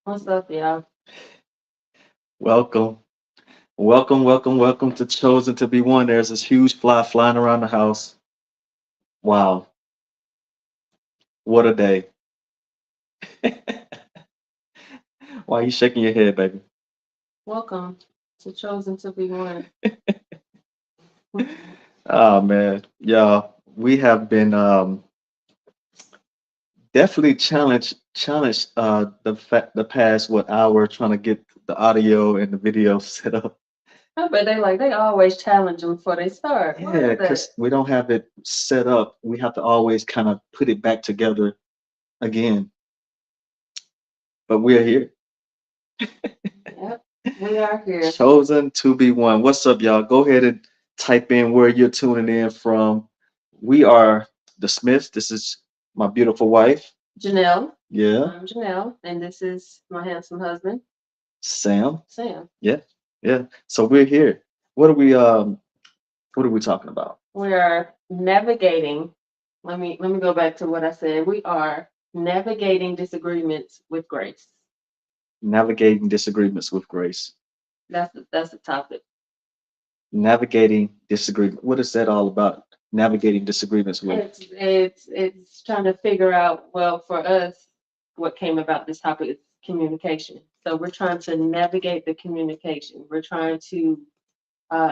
What's up, y'all? Welcome, welcome to Chosen to Be One. There's this huge fly flying around the house. Wow, what a day. Why are you shaking your head, baby? Welcome to Chosen to Be One. Oh man, y'all, we have been definitely challenged the past hour trying to get the audio and the video set up. I bet they always challenge them before they start. Why Yeah, is that? because we don't have it set up. We have to always kind of put it back together again. But we're here. Yep, we are here. Chosen to be one. What's up, y'all? Go ahead and type in where you're tuning in from. We are the Smiths. This is my beautiful wife. Janelle, Yeah, I'm Janelle, and this is my handsome husband, Sam. Sam. Yeah, yeah. So we're here. What are we talking about? We are navigating. Let me go back to what I said. We are navigating disagreements with grace. Navigating disagreements with grace. That's the topic. Navigating disagreement. What is that all about? Navigating disagreements with. It's trying to figure out, well, for us, what came about this topic is communication. So we're trying to navigate the communication. We're trying to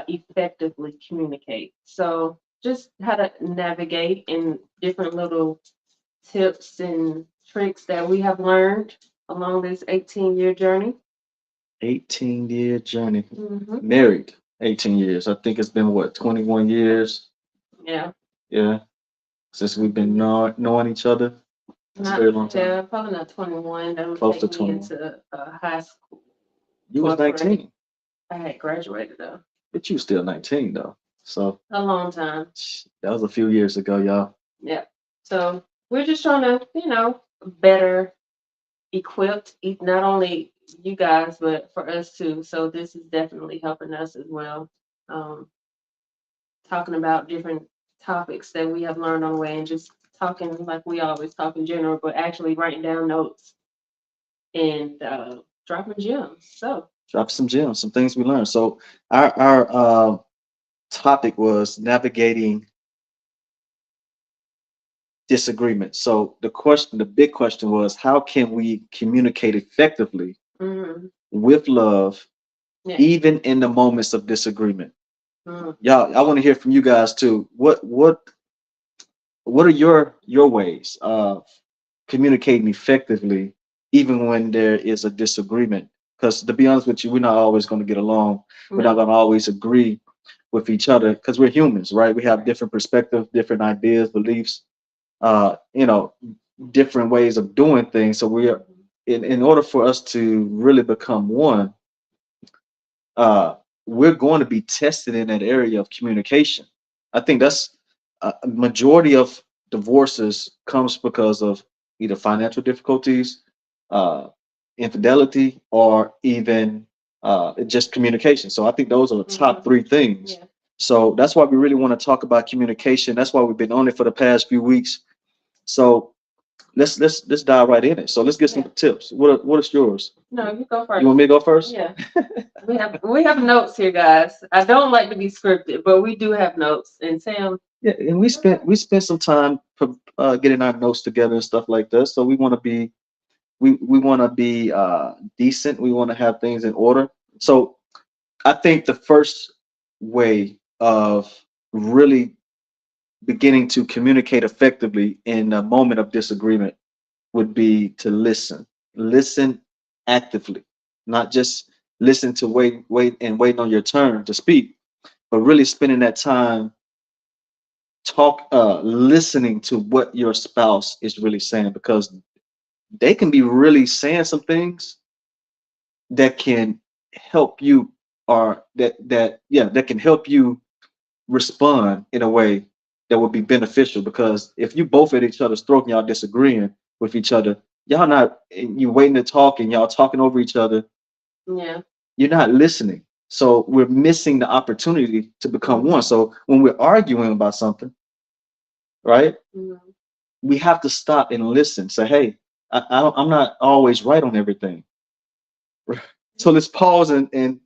effectively communicate. So just how to navigate in different little tips and tricks that we have learned along this 18-year journey. 18-year journey. Hmm. Married 18 years. I think it's been what, 21 years? Yeah, Yeah, since we've been knowing each other. That's a not very long time. yeah, probably not 21. That would Close to take me 21. into high school, You was 12th grade. 19, I had graduated though. but you still 19 though. So A long time. that was a few years ago, y'all. Yeah. So we're just trying to, better equipped, not only you guys, but for us too. So this is definitely helping us as well. Um, Talking about different topics that we have learned on the way and just talking like we always talk in general, but actually writing down notes and dropping gems. So, Drop some gems, some things we learned. So our topic was navigating disagreement. So the big question was, how can we communicate effectively mhm, with love, yeah. even in the moments of disagreement? Mhm. Y'all, I want to hear from you guys too. What are your ways of communicating effectively, even when there is a disagreement? Because to be honest with you, we're not always going to get along. We're not No. going to always agree with each other because we're humans, right? We have Right. different perspectives, different ideas, beliefs, uh, you know, different ways of doing things. So we are Mhm. in order for us to really become one, uh, we're going to be tested in that area of communication. I think that's a majority of divorces comes because of either financial difficulties, uh, infidelity, or even just communication. So I think those are the top Mhm. three things. Yeah. So that's why we really want to talk about communication. That's why we've been on it for the past few weeks. So let's dive right in it. So let's get some Yeah. tips. What is yours? No, you go You want first. me to go first? Yeah. We have notes here, guys. I don't like to be scripted, but we do have notes. And Sam, Yeah, and we spent some time getting our notes together and stuff like that. So we want to be decent. We want to have things in order. So I think the first way of really beginning to communicate effectively in a moment of disagreement would be to listen. Listen actively, not just listen to waiting on your turn to speak, but really spending that time listening to what your spouse is really saying, because they can be really saying some things that can help you, or that can help you respond in a way that would be beneficial. Because if you both at each other's throat and y'all disagreeing with each other, y'all not you waiting to talk and y'all talking over each other, yeah. you're not listening. So we're missing the opportunity to become one. Mhm. So when we're arguing about something, right, Mhm. we have to stop and listen. Say, hey, I'm not always right on everything. So let's pause and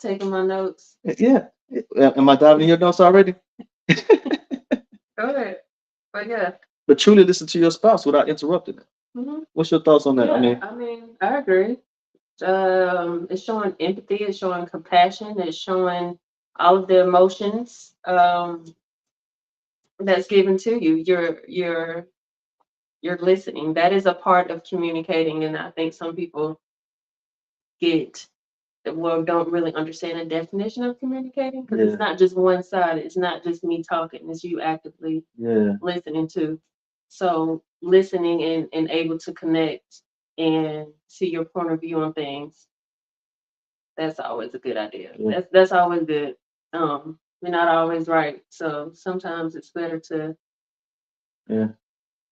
Taking my notes. yeah. Am I diving in your notes already? Go ahead. But yeah. But truly listen to your spouse without interrupting it. Hmm. What's your thoughts on that? Yeah, I mean, I agree. It's showing empathy, it's showing compassion, it's showing all of the emotions that's given to you. You're listening. That is a part of communicating, and I think some people get don't really understand the definition of communicating because Yeah. it's not just one side. It's not just me talking. It's you actively Yeah. listening to. So listening and able to connect and see your point of view on things. That's always a good idea. Yeah. That's always good. We're not always right, so sometimes it's better Yeah.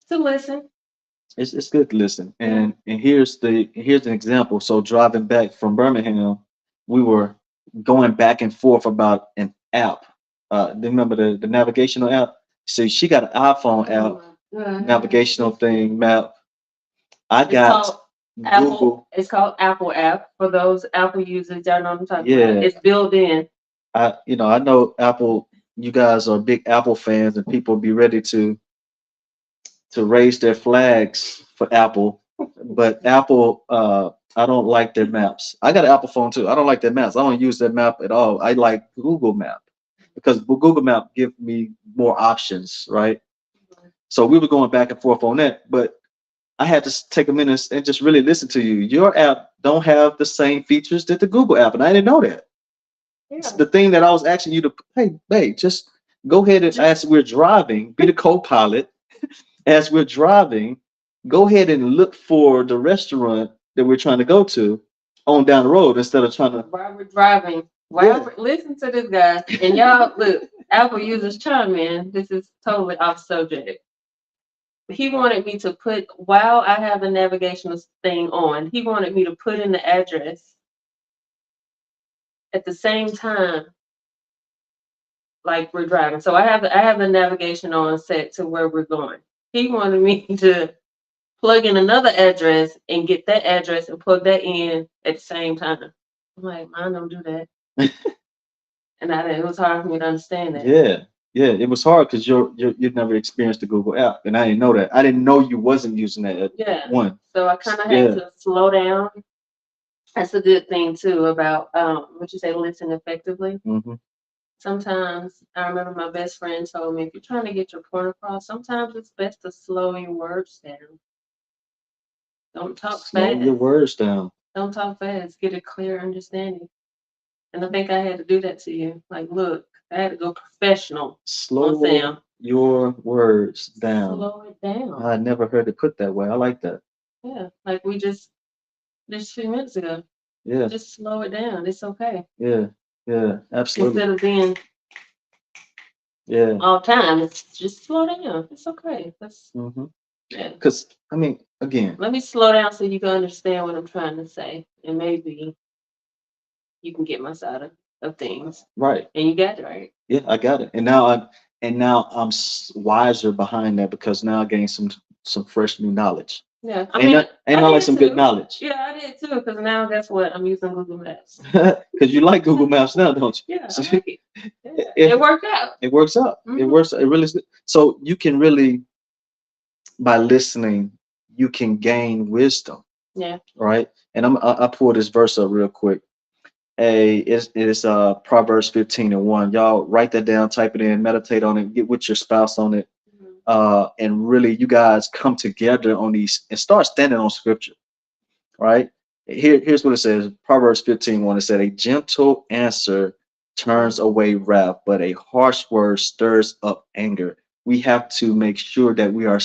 to listen. It's good to listen. Yeah. And here's an example. So driving back from Birmingham, we were going back and forth about an app. Remember the navigational app? So she got an iPhone app, Oh my God. navigational thing, map. I It's got called Apple. Google. It's called Apple app for those Apple users. Y'all know what I'm talking Yeah. about. It's built in. I know Apple, you guys are big Apple fans and people be ready to raise their flags for Apple, but Apple, I don't like their maps. I got an Apple phone too. I don't like their maps. I don't use their map at all. I like Google Map because Google Map give me more options, right? So we were going back and forth on that, but I had to take a minute and just really listen to you. Your app don't have the same features that the Google app, and I didn't know that. It's Yeah. the thing that I was asking you to, hey, babe, just go ahead and as we're driving, be the co-pilot as we're driving, go ahead and look for the restaurant that we're trying to go to on down the road instead of trying to. While we're driving, listen to this guy, and y'all look. Apple users chime in. This is totally off subject. He wanted me to put while I have the navigational thing on. He wanted me to put in the address at the same time, like we're driving. So I have the navigation on set to where we're going. He wanted me to plug in another address and get that address and plug that in at the same time. I'm like, mine don't do that. And it was hard for me to understand that. Yeah, yeah, it was hard because you've never experienced the Google app, and I didn't know that. I didn't know you wasn't using that at Yeah. one. So I kind of had Yeah. to slow down. That's a good thing too about what you say, listen effectively. Hmm. Sometimes I remember my best friend told me if you're trying to get your point across, sometimes it's best to slow your words down. Don't talk Slow your fast. words down. Don't talk fast. Get a clear understanding. And I think I had to do that to you. Like, look, I had to go professional on Slow Sam. your words down. Slow it down. I never heard it put that way. I like that. Yeah, like we just a few minutes ago. Yeah, Just slow it down. It's okay. yeah, yeah, absolutely. Instead of being Yeah. all the time, it's just slow down. It's okay. Hmm. Yeah. Because I mean, again, Let me slow down so you can understand what I'm trying to say, and maybe you can get my side of things. right. And you got it right. Yeah, I got it. And now I'm wiser behind that because now I gained some fresh new knowledge. Yeah, I Ain't mean, that ain't I not like did some good too. knowledge. Yeah, I did too. Because now, guess what? I'm using Google Maps. Because you like Google Maps now, don't you? Yeah, So I like it. Yeah, it, it worked out. it works out. It Mhm. works. It really is. So you can really, by listening, you can gain wisdom, Yeah. right? And I pull this verse up real quick. It's Proverbs 15:1. Y'all write that down, type it in, meditate on it, get with your spouse on it, Mhm. and really you guys come together on these and start standing on scripture, right? Here's what it says. Proverbs 15:1. It said, a gentle answer turns away wrath, but a harsh word stirs up anger. We have to make sure that we are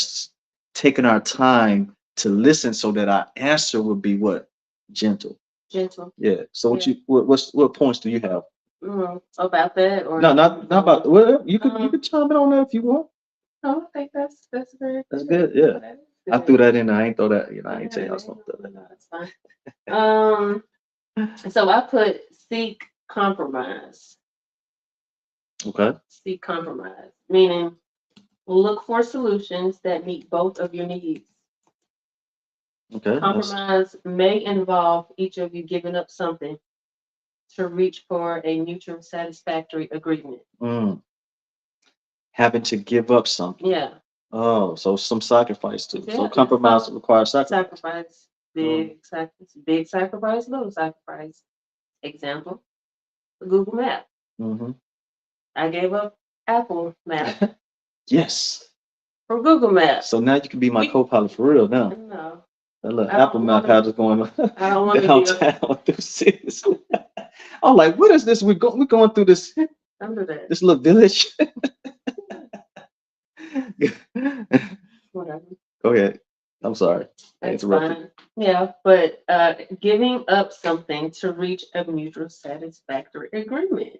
taking our time to listen so that our answer will be what? Gentle. Gentle. Yeah. So Yeah. what points do you have? About that or No, not about well, you um, can chime in on that if you want. I think that's very That's good. good. Yeah. That is I good. threw that in there. I ain't throw that, I ain't Yeah, tell you I was gonna throw no, that's fine. So I put seek compromise. that. Okay. Seek compromise, meaning look for solutions that meet both of your needs. Okay. Compromise may involve each of you giving up something to reach for a mutual satisfactory agreement. Mm, having to give up something. Yeah. Oh, so some sacrifice too. So Yeah. compromise requires sacrifice. Sacrifice. Mm, Big sacrifice, little sacrifice. Example, Google Map. hmm. I gave up Apple Map Yes. for Google Map. So now you can be my We, co-pilot for real now. no, That little I Apple don't map want to. had us going I don't want to be a downtown through cities. I'm like, what is this? We're going through this under that. this little village. Whatever. Go ahead. I'm sorry. I That's interrupted. fine. Yeah, but giving up something to reach a mutual satisfactory agreement.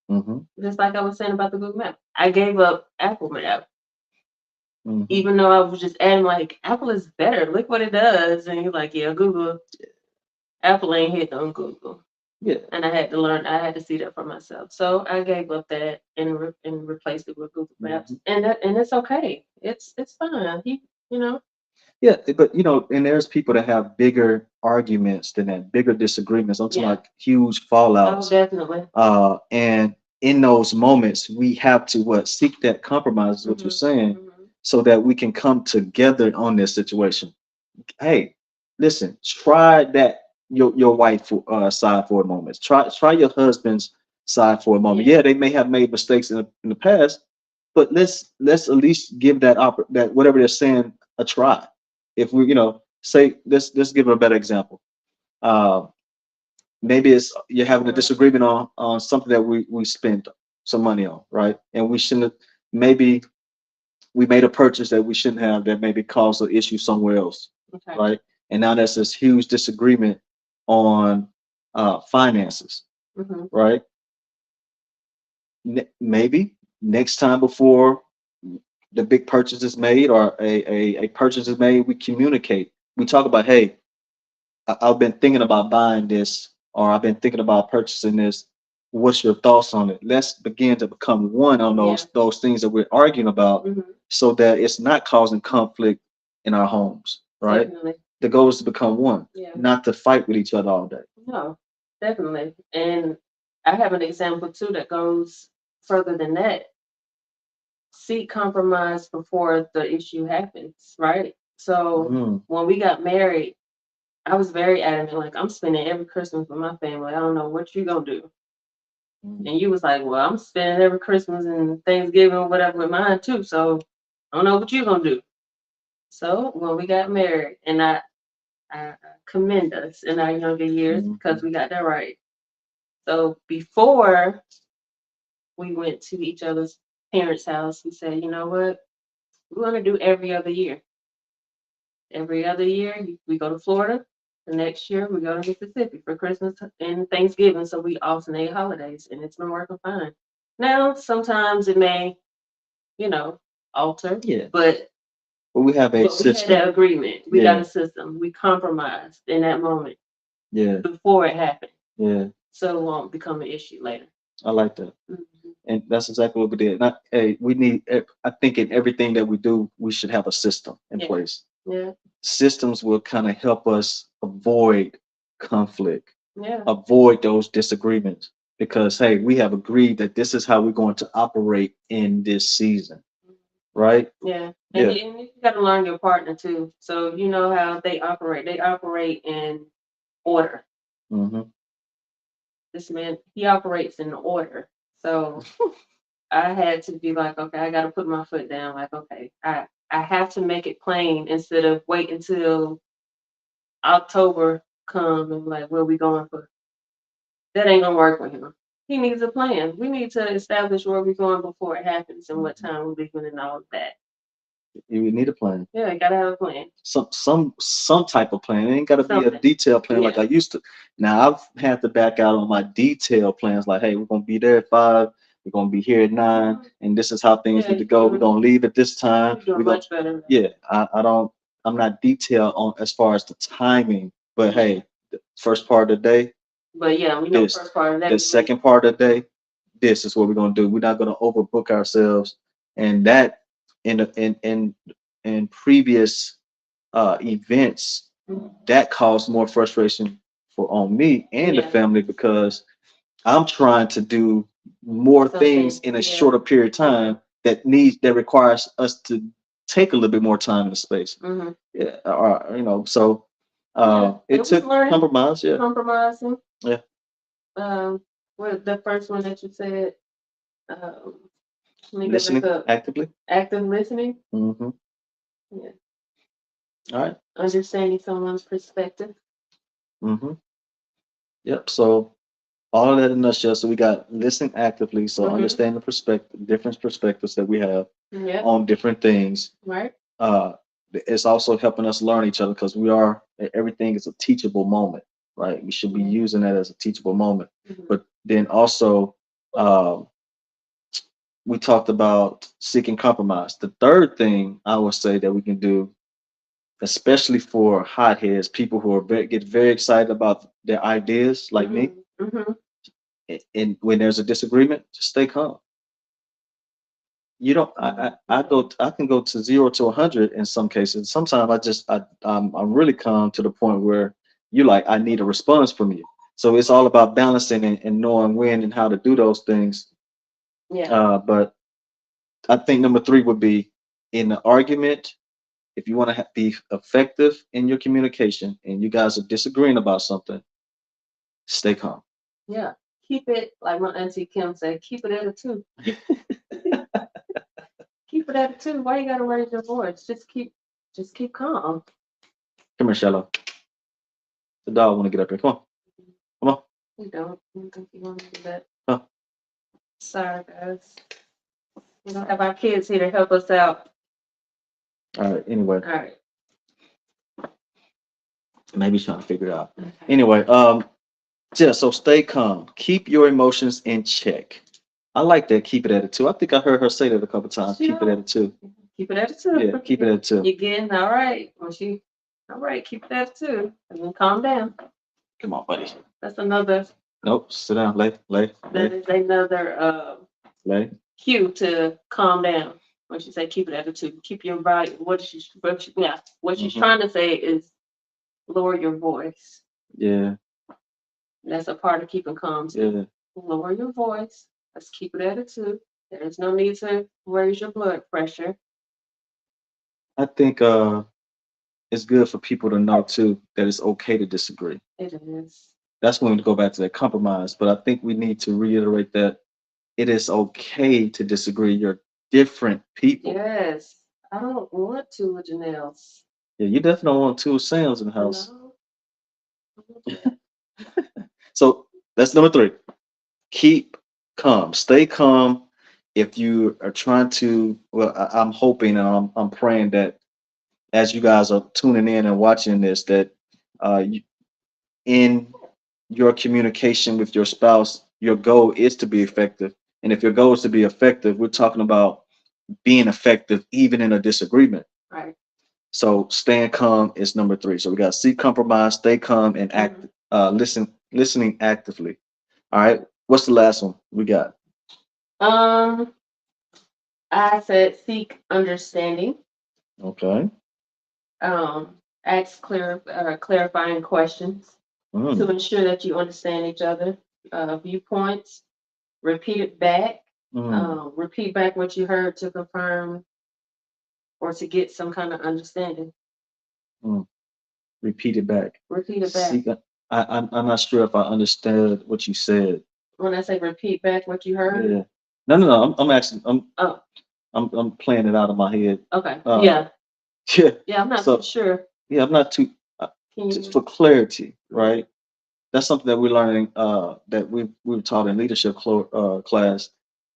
Hmm. Just like I was saying about the Google Map. I gave up Apple Map, Hmm. even though I was just adding like Apple is better. Look what it does. And you're like, yeah, Google, Apple ain't hitting on Google. Yeah. And I had to learn, I had to see that for myself. So I gave up that and replaced it with Google Maps. Hmm. And it's okay. It's fine. You know. Yeah, but and there's people that have bigger arguments than that, bigger disagreements. I'm talking Yeah. like huge Oh, fallouts. definitely. And in those moments, we have to seek that compromise, is what you're Hmm. saying, Hmm. so that we can come together on this situation. Hey, listen, try that your wife side for a moment. Try your husband's side for a moment. Yeah. Yeah, they may have made mistakes in the past, but let's at least give that whatever they're saying a try. If we say let's give a better example. Uh, maybe it's you're having a disagreement on something that we spent some money on, right? And we shouldn't. Maybe we made a purchase that we shouldn't have that maybe caused an issue somewhere else, Okay. right? And now there's this huge disagreement on finances, Hmm. right? Maybe next time before the big purchase is made or a purchase is made, we communicate. We talk about, hey, I've been thinking about buying this, or I've been thinking about purchasing this. What's your thoughts on it? Let's begin to become one on Yeah. those things that we're arguing about, Hmm. so that it's not causing conflict in our homes, right? Definitely. The goal is to become one, Yeah. not to fight with each other all day. No, definitely. And I have an example too that goes further than that. Seek compromise before the issue happens, right? So Mm, when we got married, I was very adamant, like I'm spending every Christmas with my family. I don't know what you gonna do. mm, And you was like, well, I'm spending every Christmas and Thanksgiving or whatever with mine too. So I don't know what you gonna do. So when we got married, and I commend us in our younger years mm, because we got that right. So before we went to each other's parents' house, we said, you know what? We're gonna do every other year. Every other year, we go to Florida. The next year, we go to Mississippi for Christmas and Thanksgiving. So we alternate holidays, and it's been working fine. Now, sometimes it may, you know, alter, yeah, but but we have a we had system. that agreement. We got Yeah, a system. We compromised in that moment yeah, before it happened, yeah. so it won't become an issue later. I like that. Mhm. And that's exactly what we did. Not, hey, we need. I think in everything that we do, we should have a system in Yeah, place. yeah, Systems will kind of help us avoid conflict, yeah, avoid those disagreements, because hey, we have agreed that this is how we're going to operate in this season, right? yeah. Yeah. And you got to learn your partner too. So you know how they operate. They operate in order. Hmm. This man, he operates in order. So I had to be like, okay, I got to put my foot down. Like, okay, I have to make it plain instead of wait until October come and like, where we going for? That ain't gonna work with him. He needs a plan. We need to establish where we're going before it happens and what time we're leaving and all of that. You need a plan. Yeah, you gotta have a plan. Some type of plan. It ain't got to be a Something. detailed plan like Yeah. I used to. Now I've had to back out on my detailed plans. Like, hey, we're gonna be there at 5. We're gonna be here at 9, Mhm. and this is how things Yeah, need to go. We're gonna leave at this time. you're doing We're gonna, much better now. yeah. I don't. I'm not detailed on as far as the timing, but Yeah. hey, the first part of the day, But yeah, we know the this. first part of that The we leave. second part of the day, this is what we're gonna do. We're not gonna overbook ourselves, and that in previous events, Mhm. that caused more frustration for on me and the Yeah. family because I'm trying to do more things Something, in a yeah. shorter period of time that requires us to take a little bit more time in the space. Hmm. Yeah, or so Yeah. it It was took learning, compromise. Yeah, compromising. yeah. What the first one that you said? Um, let me get back Listening up. actively. Active listening. Mm-hmm. Yeah. All right. Understanding someone's perspective. Mm-hmm. Yep. So all of that in a nutshell. So we got listening actively. So Hmm. understand the perspective, different perspectives that we have Yep. on different things. Right. uh it's also helping us learn each other because everything is a teachable moment, right? We should be Mhm. using that as a teachable moment. Mhm. But then also um we talked about seeking compromise. The third thing I would say that we can do, especially for hotheads, people who are get very excited about their ideas like me, Mhm. and when there's a disagreement, just stay calm. You don't. I can go to 0 to 100 in some cases. Sometimes I'm really calm to the point where you like I need a response from you. So it's all about balancing and knowing when and how to do those things. Yeah. But I think number three would be in the argument. If you want to be effective in your communication and you guys are disagreeing about something, stay calm. Yeah. Keep it like my auntie Kim said. Keep it at a two. Keep it at a two. Why you gotta raise your voice? Just keep calm. Come here, Shallow. The dog want to get up here. Come on, come on. You don't. I don't think you want to do that. Huh. Sorry, guys. We don't have our kids here to help us out. All right. Anyway, All right. maybe he's trying to figure it out. Okay. Anyway, yeah, so stay calm. Keep your emotions in check. I like that. Keep it at a two. I think I heard her say that a couple times. Keep it at a two. Keep it at a two. Yeah, keep it at a two. You're getting all right. All right, keep it at a two. And then calm down. Come on, buddy. That's another, Nope. Sit down. that Lay, is another lay. cue to calm down. When she say keep it at a two, keep your body. What she's Hmm. trying to say is lower your voice. Yeah, That's a part of keeping calm too. yeah. Lower your voice. Let's keep it at a two. There is no need to raise your blood pressure. I think it's good for people to know too that it's okay to disagree. It is. That's when we go back to that compromise. But I think we need to reiterate that it is okay to disagree. You're different people. Yes. I don't want to with Janelle's. Yeah, you definitely don't want two Sams in the house. No. So that's number three. Keep calm. Stay calm. If you are trying to, well, I'm hoping and I'm praying that as you guys are tuning in and watching this, that in your communication with your spouse, your goal is to be effective. And if your goal is to be effective, we're talking about being effective even in a disagreement. Right. So staying calm is number three. So we got seek compromise, stay calm, and listening actively. All right. What's the last one we got? Um, I said seek understanding. Okay. Ask clarifying questions to Mm, ensure that you understand each other. Viewpoints. Repeat it back. mm, Repeat back what you heard to confirm or to get some kind of understanding. mm. Repeat it back. Repeat it back. Seek. I'm not sure if I understood what you said. When I say repeat back what you heard. Yeah. No, no, no. I'm actually Oh, I'm playing it out of my head. okay. Uh, Yeah. yeah. Yeah, I'm not So too sure. yeah, I'm not too. Can Just you? for clarity, right? That's something that we're learning. That we were taught in leadership class.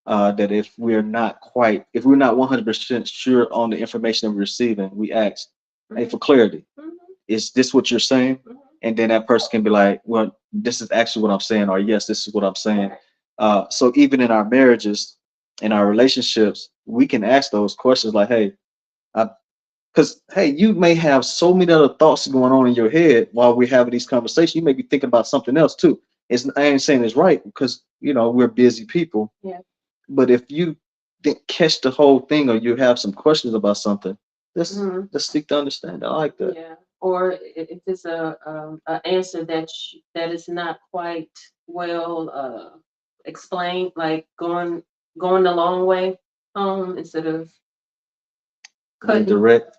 That if we're not 100% sure on the information that we're receiving, we ask, "Hey, Mhm. for clarity, Mhm. is this what you're saying?" Mhm. And then that person can be like, "Well, this is actually what I'm saying," or "Yes, this is what I'm saying." Right. So even in our marriages, in our relationships, we can ask those questions like, "Hey, because hey, you may have so many other thoughts going on in your head while we're having these conversations. You may be thinking about something else too. I ain't saying it's right because we're busy people. Yeah. But if you didn't catch the whole thing or you have some questions about something, let's seek to understand. I like that. Yeah. Or if it's a answer that is not quite well explained, like going the long way home instead of Being cutting. direct.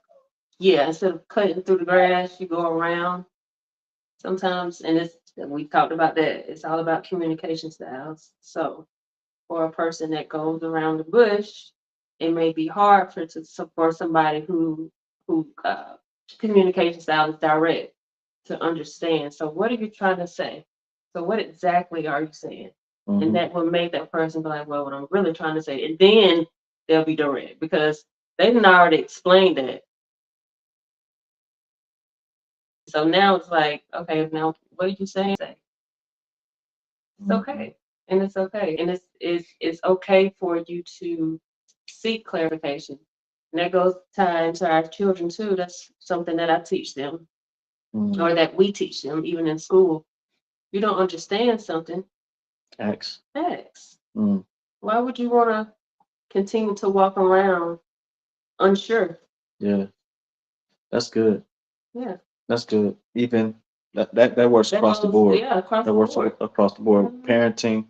Yeah, instead of cutting through the grass, you go around sometimes, and we talked about that. It's all about communication styles. So for a person that goes around the bush, it may be hard for somebody who communication style is direct to understand. So what are you trying to say? So what exactly are you saying? And that will make that person be like, well, what I'm really trying to say, and then they'll be direct because they didn't already explain that. So now it's like, okay, now what are you saying? It's okay. And it's okay. And it's okay for you to seek clarification. And that goes tie into our children too. That's something that I teach them or that we teach them even in school. You don't understand something, Ask. ask. Why would you want to continue to walk around unsure? Yeah, that's good. Yeah. That's good. Even that works That across the goes, board. yeah, across That the works board. across the board. Parenting,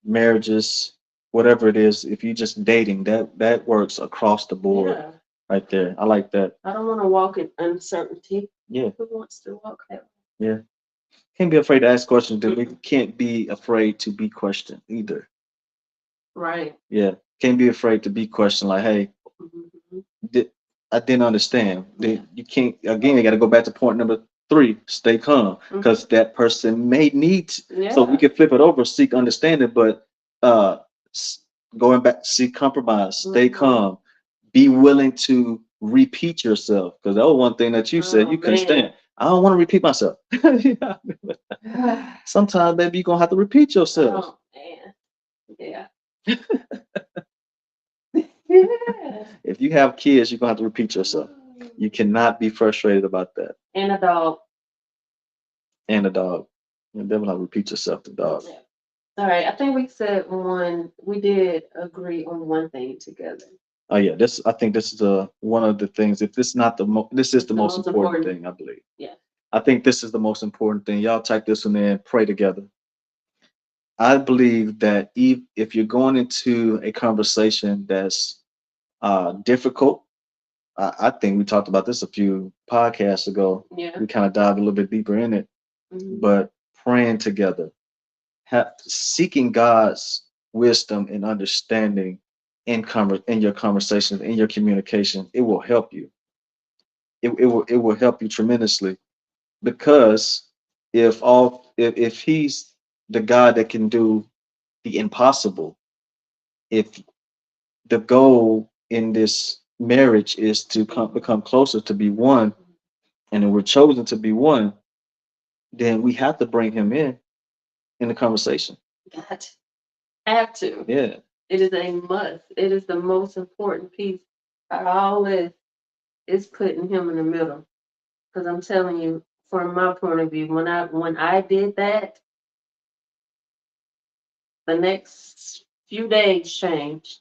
marriages, whatever it is. If you just dating, that works across the board. Yeah. Right there. I like that. I don't want to walk in uncertainty. Yeah. Who wants to walk that Yeah. Can't be afraid to ask questions. Then we can't be afraid to be questioned either. Right. Yeah. Can't be afraid to be questioned. Like, hey, did, I didn't understand. You can't. Again, you got to go back to point number 3. Stay calm, because that person may need. So we can flip it over, seek understanding, but uh, going back, seek compromise. Stay calm. Be willing to repeat yourself, because that was one thing that you said you couldn't stand. I don't want to repeat myself. Sometimes, baby, you're gonna have to repeat yourself. Oh man. Yeah. If you have kids, you're gonna have to repeat yourself. You cannot be frustrated about that. And a dog. And a dog. You definitely have to repeat yourself, the dog. Yeah. All right. I think we did agree on one thing together. Oh yeah, I think this is one of the things. If this not this is the most important thing, I believe. Yeah. I think this is the most important thing. Y'all type this one in, pray together. I believe that if you're going into a conversation that's difficult, I think we talked about this a few podcasts ago. Yeah. We kind of dived a little bit deeper in it, but praying together, seeking God's wisdom and understanding in your conversations, in your communication, it will help you. It will help you tremendously, because if he's the God that can do the impossible, if the goal in this marriage is to become closer, to be one, and we're chosen to be one, then we have to bring him in the conversation. Got to. Have to. Yeah. It is a must. It is the most important piece out of all this, is putting him in the middle. Because I'm telling you, from my point of view, when I did that, the next few days changed.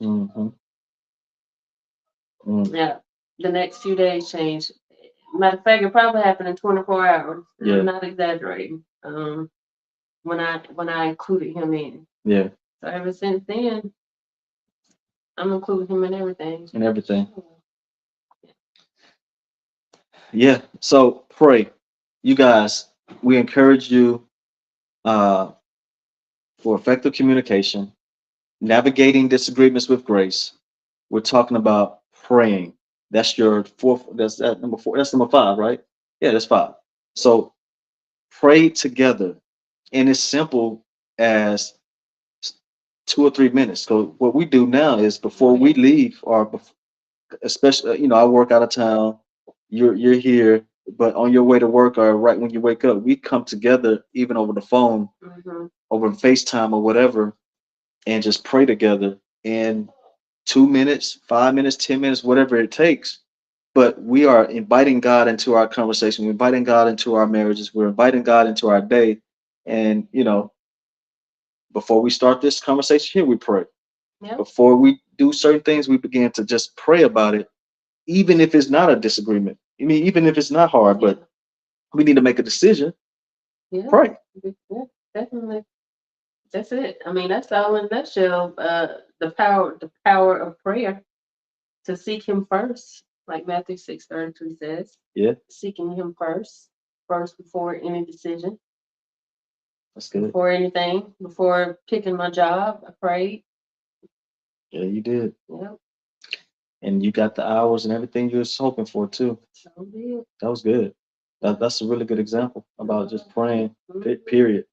Yeah, the next few days changed. Matter of fact, it probably happened in 24 hours. Yeah. I'm not exaggerating. When I included him in. Yeah. So ever since then, I'm including him in everything. In everything. Yeah. So pray, you guys. We encourage you for effective communication, navigating disagreements with grace. We're talking about praying. That's your fourth. That's that number 4. That's number 5, right? Yeah, that's 5. So pray together, and it's simple as 2 or 3 minutes. So what we do now is, before we leave, or especially, I work out of town, you're here, but on your way to work or right when you wake up, we come together, even over the phone, over FaceTime or whatever, and just pray together in 2 minutes, 5 minutes, 10 minutes, whatever it takes. But we are inviting God into our conversation. We're inviting God into our marriages. We're inviting God into our day. And, before we start this conversation here, we pray. Yep. Before we do certain things, we begin to just pray about it, even if it's not a disagreement. I mean, even if it's not hard, Yeah. but we need to make a decision. Yeah. Pray. Yeah, definitely. That's it. I mean, that's all in a nutshell. The power of prayer, to seek Him first, like Matthew 6:32 says. Yeah, Seeking Him first before any decision, that's good. before anything, before picking my job. I prayed. Yeah, you did. Yeah, And you got the hours and everything you was hoping for too. so did. That was good. That's a really good example about just praying, Mhm. period.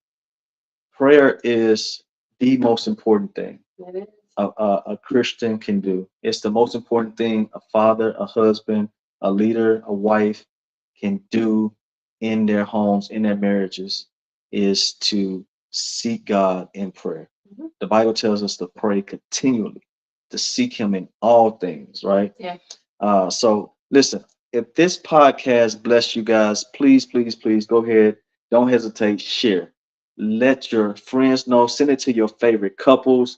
Prayer is the most important thing It is. a Christian can do. It's the most important thing a father, a husband, a leader, a wife can do in their homes, in their marriages, is to seek God in prayer. Mhm. The Bible tells us to pray continually, to seek Him in all things, right? Yeah. So listen, if this podcast bless you guys, please, please, please go ahead. Don't hesitate. Share. Let your friends know. Send it to your favorite couples.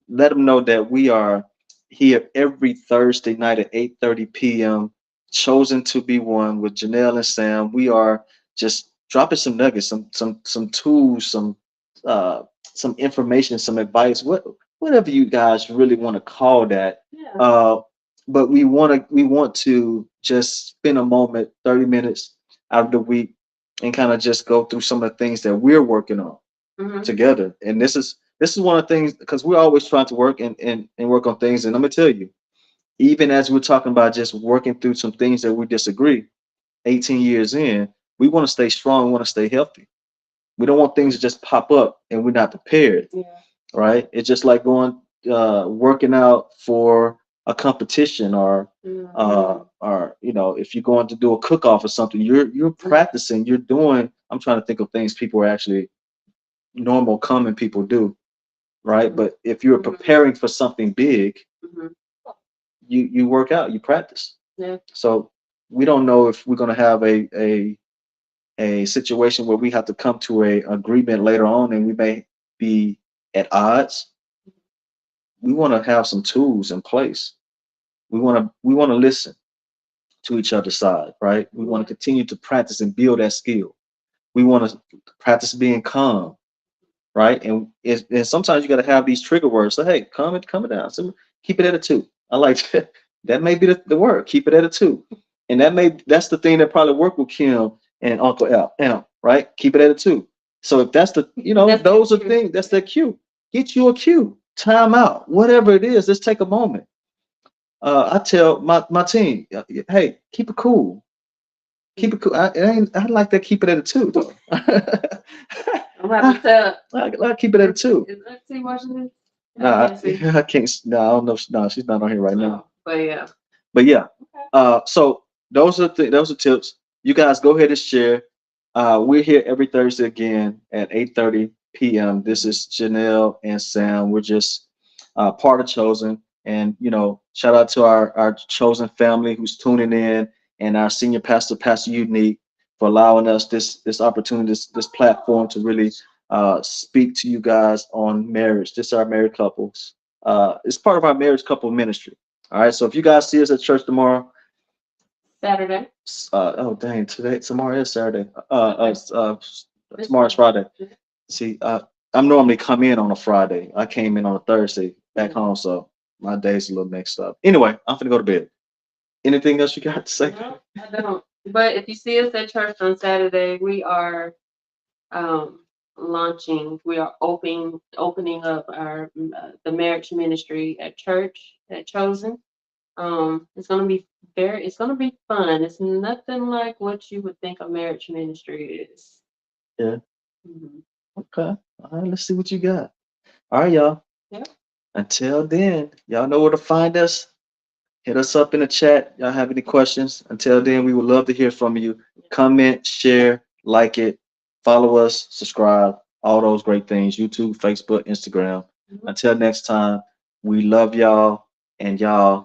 Let them know that we are here every Thursday night at 8:30 p.m. Chosen to be one with Jeanell and Sam. We are just dropping some nuggets, some tools, some information, some advice, whatever you guys really want to call that. Yeah. But we want to just spend a moment, 30 minutes out of the week, and kind of just go through some of the things that we're working on Hmm. together. And this is one of the things because we're always trying to work and work on things. And I'm gonna tell you, even as we're talking about just working through some things that we disagree, 18 years in, we want to stay strong, we want to stay healthy. We don't want things to just pop up and we're not prepared, Yeah. right? It's just like going working out for a competition or if you're going to do a cook off or something, you're practicing, you're doing. I'm trying to think of things people are actually normal common people do, right? But if you're Mhm. preparing for something big, Hmm. you work out, you practice. Yeah. So we don't know if we're going to have a situation where we have to come to a agreement later on, and we may be at odds. We want to have some tools in place. We want to listen to each other's side, right? We want to continue to practice and build that skill. We want to practice being calm, right? And sometimes you got to have these trigger words. So hey, calm it down. So keep it at a two. I like that. That may be the word. Keep it at a two. And that's the thing that probably worked with Kim and Uncle L, right? Keep it at a two. So if that's the That's those are true. things, that's the cue. Get you a cue. Time out. Whatever it is, let's take a moment. I tell my team, hey, keep it cool. Keep it cool. I like that. Keep it at a two though. I'm about to tell. I keep it at a two. Is Lexi watching this? I Nah, can't see. I can't. No, I don't know. No, she's not on here right now. Oh, but yeah. But yeah. Okay. So those are tips. You guys go ahead and share. We're here every Thursday again at 8:30 p.m. This is Jeanell and Sam. We're just part of Chosen, and shout out to our Chosen family who's tuning in, and our senior pastor, Pastor Unique, for allowing us this opportunity, this platform to really speak to you guys on marriage. This is our married couples. It's part of our marriage couple ministry. All right. So if you guys see us at church tomorrow, Saturday. oh dang, tomorrow is Saturday. This Tomorrow's Friday. Friday. See, I'm normally come in on a Friday. I came in on a Thursday back Mhm. home, so my day's a little mixed up. Anyway, I'm gonna go to bed. Anything else you got to say? No, I don't. But if you see us at church on Saturday, we are launching. We are opening up our the marriage ministry at church at Chosen. It's gonna be it's gonna be fun. It's nothing like what you would think a marriage ministry is. Yeah. Hmm. Okay. All right. Let's see what you got. All right, y'all. Yeah. Until then, y'all know where to find us. Hit us up in the chat. Y'all have any questions? Until then, we would love to hear from you. Comment, share, like it, follow us, subscribe, all those great things. YouTube, Facebook, Instagram. Mhm. Until next time, we love y'all and y'all